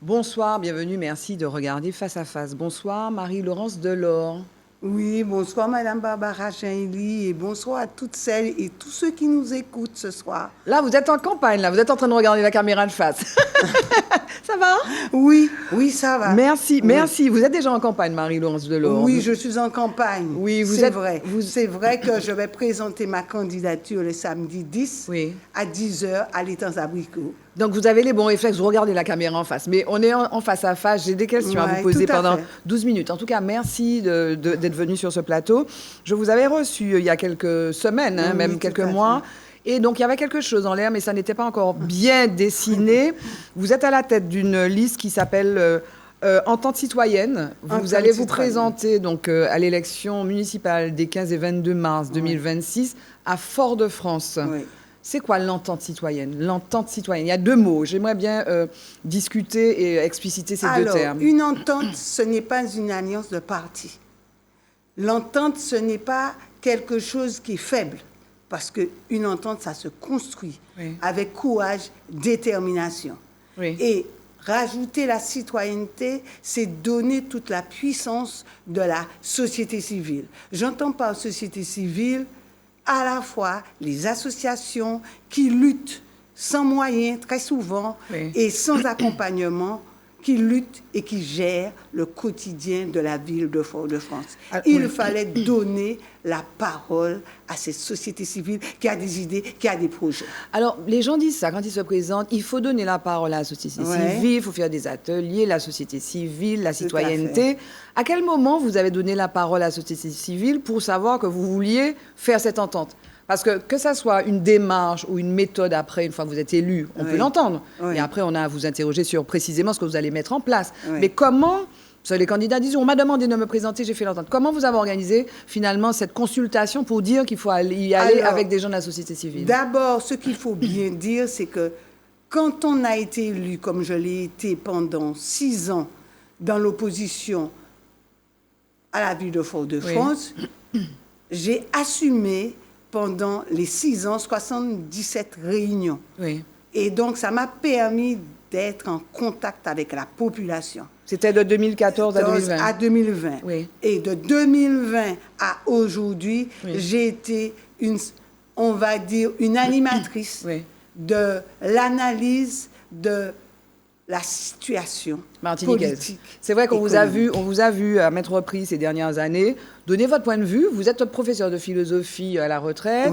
Bonsoir, bienvenue, merci de regarder Face à Face. Bonsoir, Marie-Laurence Delors. Oui, bonsoir Madame Barbara Chainly et bonsoir à toutes celles et tous ceux qui nous écoutent ce soir. Là, vous êtes en campagne, là, vous êtes en train de regarder la caméra de face. Ça va? Oui, ça va. Merci, Oui. merci. Vous êtes déjà en campagne, Marie-Laurence Delors. Oui, je suis en campagne. Oui, c'est vrai. C'est vrai que je vais présenter ma candidature le samedi 10 à 10h à l'étang Abricot. Donc, vous avez les bons réflexes, vous regardez la caméra en face. Mais on est en face à face. J'ai des questions à vous poser pendant 12 minutes. En tout cas, merci d'être venu sur ce plateau. Je vous avais reçu il y a quelques semaines, même quelques mois. Et donc, il y avait quelque chose en l'air, mais ça n'était pas encore bien dessiné. Vous êtes à la tête d'une liste qui s'appelle Entente citoyenne. Vous allez vous présenter donc, à l'élection municipale des 15 et 22 mars 2026 à Fort-de-France. Oui. C'est quoi l'entente citoyenne? L'entente citoyenne, il y a deux mots. J'aimerais bien discuter et expliciter ces deux termes. Une entente, ce n'est pas une alliance de partis. L'entente, ce n'est pas quelque chose qui est faible. Parce qu'une entente, ça se construit avec courage, détermination. Et rajouter la citoyenneté, c'est donner toute la puissance de la société civile. J'entends par société civile à la fois les associations qui luttent sans moyens, très souvent, et sans accompagnement, qui luttent et qui gèrent le quotidien de la ville de Fort-de-France. Il fallait donner la parole à cette société civile qui a des idées, qui a des projets. Alors, les gens disent ça quand ils se présentent. Il faut donner la parole à la société civile, il faut faire des ateliers, la société civile, la citoyenneté. À quel moment vous avez donné la parole à la société civile pour savoir que vous vouliez faire cette entente? Parce que ça soit une démarche ou une méthode après, une fois que vous êtes élu, on peut l'entendre. Et après, on a à vous interroger sur précisément ce que vous allez mettre en place. Mais comment, parce que les candidats disent, on m'a demandé de me présenter, j'ai fait l'entente. Comment vous avez organisé finalement cette consultation pour dire qu'il faut y aller avec des gens de la société civile? D'abord, ce qu'il faut bien dire, c'est que quand on a été élu, comme je l'ai été pendant 6 ans, dans l'opposition à la ville de Fort-de-France, j'ai assumé pendant les 6 ans, 77 réunions. Et donc, ça m'a permis d'être en contact avec la population. C'était de 2014 à 2020. À 2020. Et de 2020 à aujourd'hui, j'ai été on va dire, une animatrice de l'analyse de la situation politique. C'est vrai qu'on vous a vu à maintes reprises ces dernières années donner votre point de vue. Vous êtes professeur de philosophie à la retraite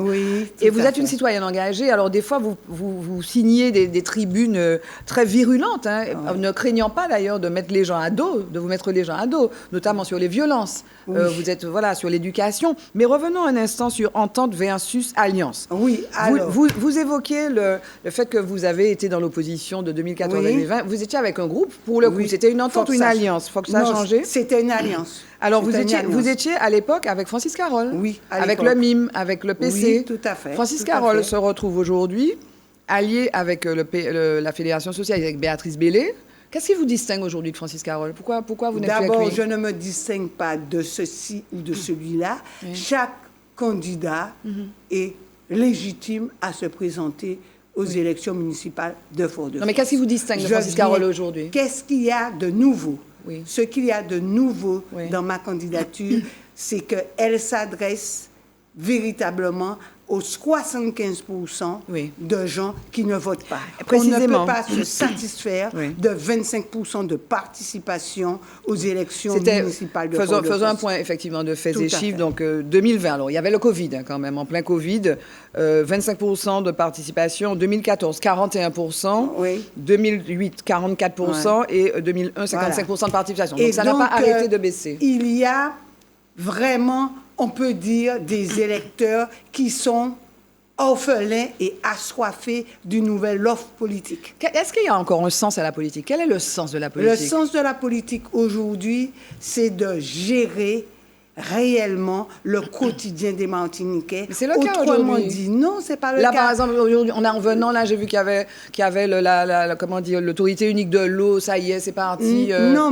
et vous êtes une citoyenne engagée. Alors des fois, vous signez des tribunes très virulentes, ne craignant pas d'ailleurs de mettre les gens à dos, de vous mettre les gens à dos, notamment sur les violences. Vous êtes sur l'éducation. Mais revenons un instant sur entente versus alliance. Vous évoquez le fait que vous avez été dans l'opposition de 2014 à 2020. Vous étiez avec un groupe, pour le coup. C'était une entente ou une alliance? Faut que ça a changé? C'était une alliance. Alors, vous étiez à l'époque avec Francis Carole. Avec le MIM, avec le PC. Oui, tout à fait. Francis Carole se retrouve aujourd'hui allié avec la Fédération sociale, avec Béatrice Bellé. Qu'est-ce qui vous distingue aujourd'hui de Francis Carole? Pourquoi vous n'êtes plus avec lui? D'abord, je ne me distingue pas de ceci ou de celui-là. Chaque candidat est légitime à se présenter aux élections municipales de Fort-de-France. Non, mais qu'est-ce qui vous distingue de Francis Carole aujourd'hui? Qu'est-ce qu'il y a de nouveau? Ce qu'il y a de nouveau dans ma candidature, c'est qu'elle s'adresse véritablement aux 75% de gens qui ne votent pas. On ne peut pas se satisfaire de 25% de participation aux élections municipales de Fort-de-France. Faisons un point, effectivement, de faits et chiffres. Donc, 2020, alors, il y avait le Covid, quand même, en plein Covid. 25% de participation. 2014, 41%. 2008, 44%. Et 2001, 55% de participation. Donc, ça n'a pas arrêté de baisser. Il y a vraiment, on peut dire, des électeurs qui sont orphelins et assoiffés d'une nouvelle offre politique. Est-ce qu'il y a encore un sens à la politique? Quel est le sens de la politique? Le sens de la politique aujourd'hui, c'est de gérer réellement le quotidien des Martiniquais. C'est le cas aujourd'hui. Dit, non, c'est pas le cas. Là, par exemple, aujourd'hui, en revenant, là, j'ai vu qu'il y avait l'autorité unique de l'eau. Ça y est, c'est parti.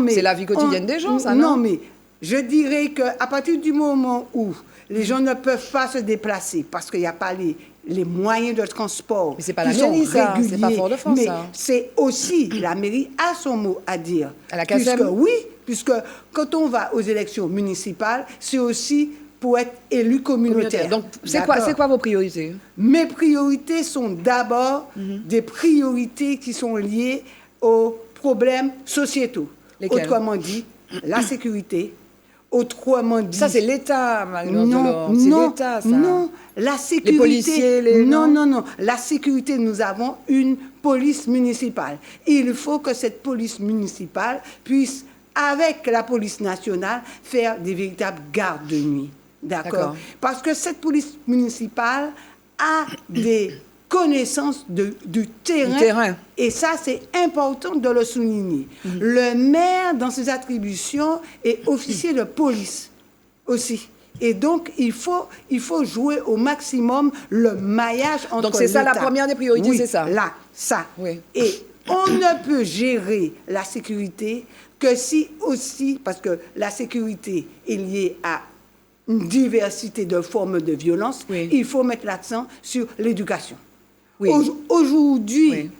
C'est la vie quotidienne des gens, ça, non? Non, mais je dirais qu'à partir du moment où les gens ne peuvent pas se déplacer parce qu'il n'y a pas les moyens de transport mais c'est pas la mairie, ça. C'est pas Fort-de-France, mais ça. c'est aussi, la mairie a son mot à dire. À la CACEM? Puisque quand on va aux élections municipales, c'est aussi pour être élu communautaire. Donc, c'est quoi vos priorités? Mes priorités sont d'abord des priorités qui sont liées aux problèmes sociétaux. Lesquels? Autrement dit, la sécurité. Autrement dit... Ça, c'est l'État, Marie-Laure Delorme. C'est l'État, ça. Non, la sécurité... Les policiers, Non. La sécurité, nous avons une police municipale. Il faut que cette police municipale puisse, avec la police nationale, faire des véritables gardes de nuit. D'accord? Parce que cette police municipale a des connaissances du terrain. Et ça, c'est important de le souligner. Le maire, dans ses attributions, est officier de police aussi. Et donc, il faut jouer au maximum le maillage entre Donc, c'est ça la première des priorités, c'est ça? Là, ça. Oui. Et on ne peut gérer la sécurité que si aussi, parce que la sécurité est liée à une diversité de formes de violence, il faut mettre l'accent sur l'éducation. Oui. Aujourd'hui,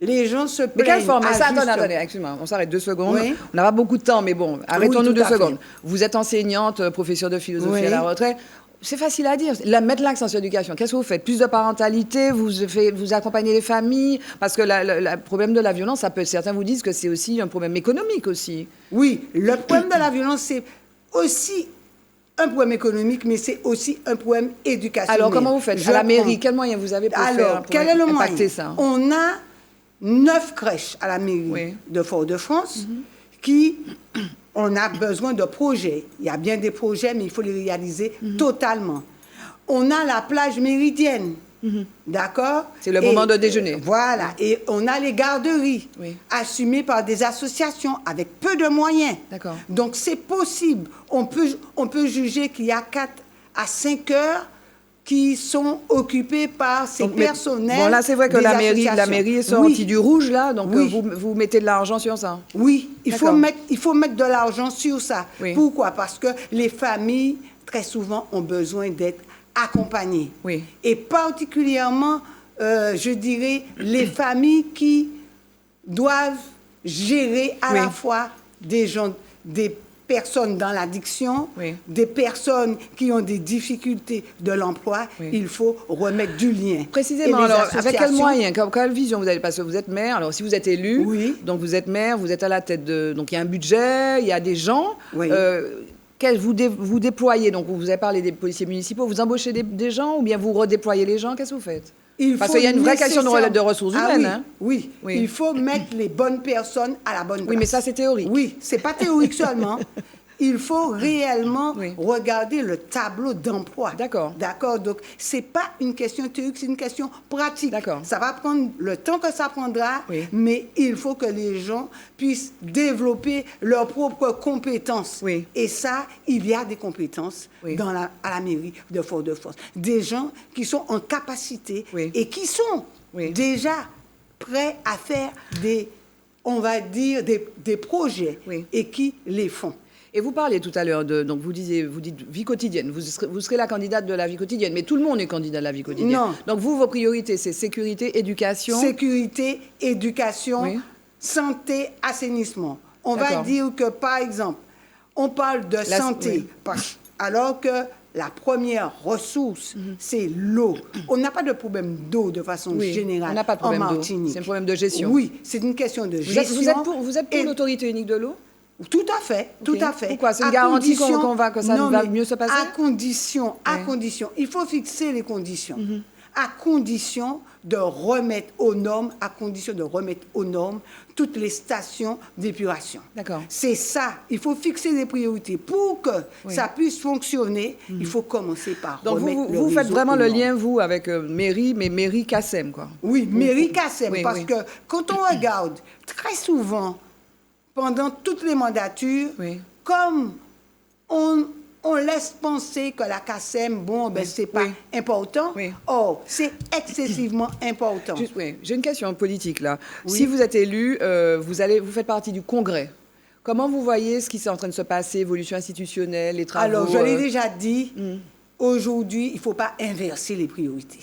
les gens se plaignent. Mais quelle forme? Attendez, excuse-moi, on s'arrête 2 secondes. Oui. On n'a pas beaucoup de temps, mais bon, arrêtons-nous 2 secondes. Vous êtes enseignante, professeure de philosophie à la retraite. C'est facile à dire. Mettre l'accent sur l'éducation. Qu'est-ce que vous faites? Plus de parentalité, vous accompagnez les familles? Parce que le problème de la violence, certains vous disent que c'est aussi un problème économique aussi. Oui, le problème de la violence, c'est aussi un problème économique, mais c'est aussi un problème éducationnel. Alors, comment vous faites? À la mairie, quels moyens vous avez pour quel est le moyen? Ça? On a 9 crèches à la mairie de Fort-de-France qui... On a besoin de projets. Il y a bien des projets, mais il faut les réaliser totalement. On a la plage méridienne, d'accord? C'est le moment de déjeuner. Voilà. Et on a les garderies, assumées par des associations avec peu de moyens. D'accord. Donc, c'est possible. On peut juger qu'il y a 4 à 5 heures qui sont occupés par ces personnels. Bon, là, c'est vrai que la mairie est sortie du rouge, là, donc vous mettez de l'argent sur ça. Oui, il faut mettre de l'argent sur ça. Oui. Pourquoi? Parce que les familles, très souvent, ont besoin d'être accompagnées. Oui. Et particulièrement, je dirais, les familles qui doivent gérer à la fois des personnes dans l'addiction, des personnes qui ont des difficultés de l'emploi, il faut remettre du lien. Précisément, alors, avec quels moyens, quelle vision vous avez? Parce que vous êtes maire, alors si vous êtes élu, donc vous êtes maire, vous êtes à la tête de... Donc il y a un budget, il y a des gens... vous déployez, donc vous avez parlé des policiers municipaux, vous embauchez des gens ou bien vous redéployez les gens? Qu'est-ce que vous faites? Parce qu'il y a une vraie question de ressources humaines. Oui, il faut mettre les bonnes personnes à la bonne place. Oui, mais ça, c'est théorique. Oui, c'est pas théorique seulement. Il faut réellement regarder le tableau d'emploi. D'accord. D'accord. Donc, c'est pas une question théorique, c'est une question pratique. D'accord. Ça va prendre le temps que ça prendra, mais il faut que les gens puissent développer leurs propres compétences. Oui. Et ça, il y a des compétences à la mairie de Fort-de-France. Des gens qui sont en capacité et qui sont déjà prêts à faire on va dire, des projets et qui les font. Et vous parliez tout à l'heure donc vous dites vie quotidienne, vous serez la candidate de la vie quotidienne, mais tout le monde est candidat de la vie quotidienne. Non. Donc vos priorités, c'est sécurité, éducation. Sécurité, éducation, santé, assainissement. On va dire que, par exemple, on parle de santé, alors que la première ressource, c'est l'eau. On n'a pas de problème d'eau de façon générale on n'a pas de problème en Martinique. C'est un problème de gestion. Oui, c'est une question de gestion. Vous êtes pour l'autorité unique de l'eau? Tout à fait, tout à fait. Pourquoi? C'est une garantie que ça va mieux se passer? À condition, il faut fixer les conditions. À condition de remettre aux normes, toutes les stations d'épuration. D'accord. C'est ça. Il faut fixer des priorités. Pour que ça puisse fonctionner, il faut commencer par remettre le réseau. Donc vous faites vraiment le lien, vous, avec mairie, mais mairie CACEM, quoi. Oui, mairie CACEM, parce que quand on regarde, très souvent, pendant toutes les mandatures, comme on laisse penser que la CACEM, c'est pas important. Or, c'est excessivement important. J'ai une question politique, là. Si vous êtes élu, vous faites partie du Congrès. Comment vous voyez ce qui est en train de se passer, évolution institutionnelle, les travaux? Alors, je l'ai déjà dit, Aujourd'hui, il ne faut pas inverser les priorités.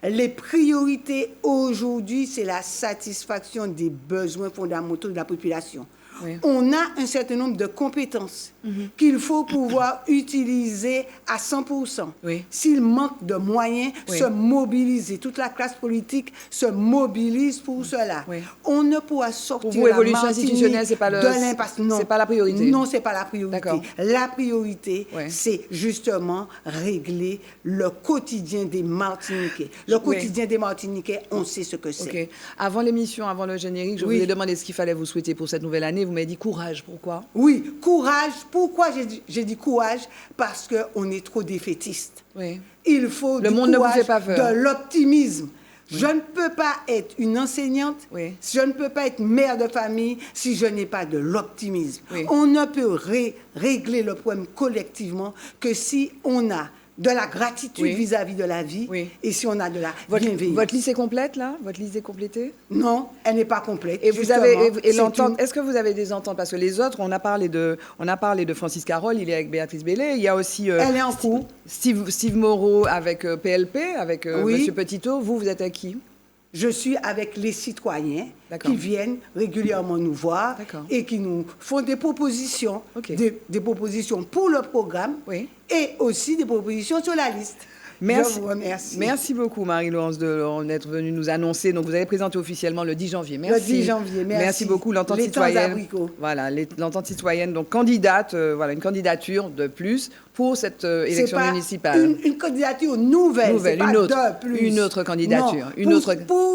Les priorités aujourd'hui, c'est la satisfaction des besoins fondamentaux de la population. Oui. On a un certain nombre de compétences qu'il faut pouvoir utiliser à 100%. Oui. S'il manque de moyens, se mobiliser. Toute la classe politique se mobilise pour cela. Oui. On ne pourra sortir pour vous, l'évolution institutionnelle, c'est pas de l'impasse. Non, c'est pas la priorité. Non, c'est pas la priorité. La priorité, c'est justement régler le quotidien des Martiniquais. Le quotidien des Martiniquais, on sait ce que c'est. Okay. Avant l'émission, avant le générique, je vous ai demandé ce qu'il fallait vous souhaiter pour cette nouvelle année. Vous m'avez dit courage. Pourquoi? Oui, courage. Pourquoi j'ai dit courage? Parce qu'on est trop défaitiste. Oui. Il faut le monde courage, ne vous fait pas peur. De l'optimisme. Oui. Je ne peux pas être une enseignante, je ne peux pas être mère de famille si je n'ai pas de l'optimisme. Oui. On ne peut régler le problème collectivement que si on a de la gratitude vis-à-vis de la vie et si on a de la bienveillance. Votre liste est complète, là? Votre liste est complétée? Non, elle n'est pas complète. Et vous avez l'entente. Est-ce que vous avez des ententes? Parce que les autres, on a parlé de Francis Carole, il est avec Béatrice Bellé. Il y a aussi elle est en cours. Steve Moreau avec PLP, avec Monsieur Petitot. Vous êtes avec qui? Je suis avec les citoyens qui viennent régulièrement nous voir et qui nous font des propositions, des propositions pour le programme et aussi des propositions sur la liste. Merci. Je vous remercie. Merci beaucoup, Marie-Laurence, d'être venue nous annoncer. Donc, vous allez présenter officiellement le 10 janvier. Merci. Le 10 janvier, merci. Merci beaucoup. L'entente citoyenne. Voilà, l'entente citoyenne, donc candidate, voilà, une candidature de plus pour cette élection municipale. Une candidature nouvelle, une autre candidature. Non, une autre.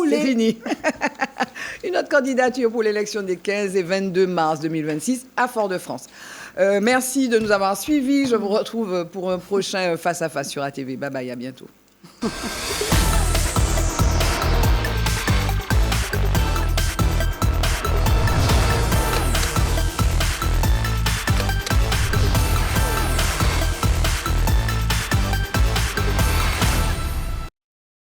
C'est fini. Une autre candidature pour l'élection des 15 et 22 mars 2026 à Fort-de-France. Merci de nous avoir suivis. Je vous retrouve pour un prochain Face à Face sur ATV. Bye bye, à bientôt.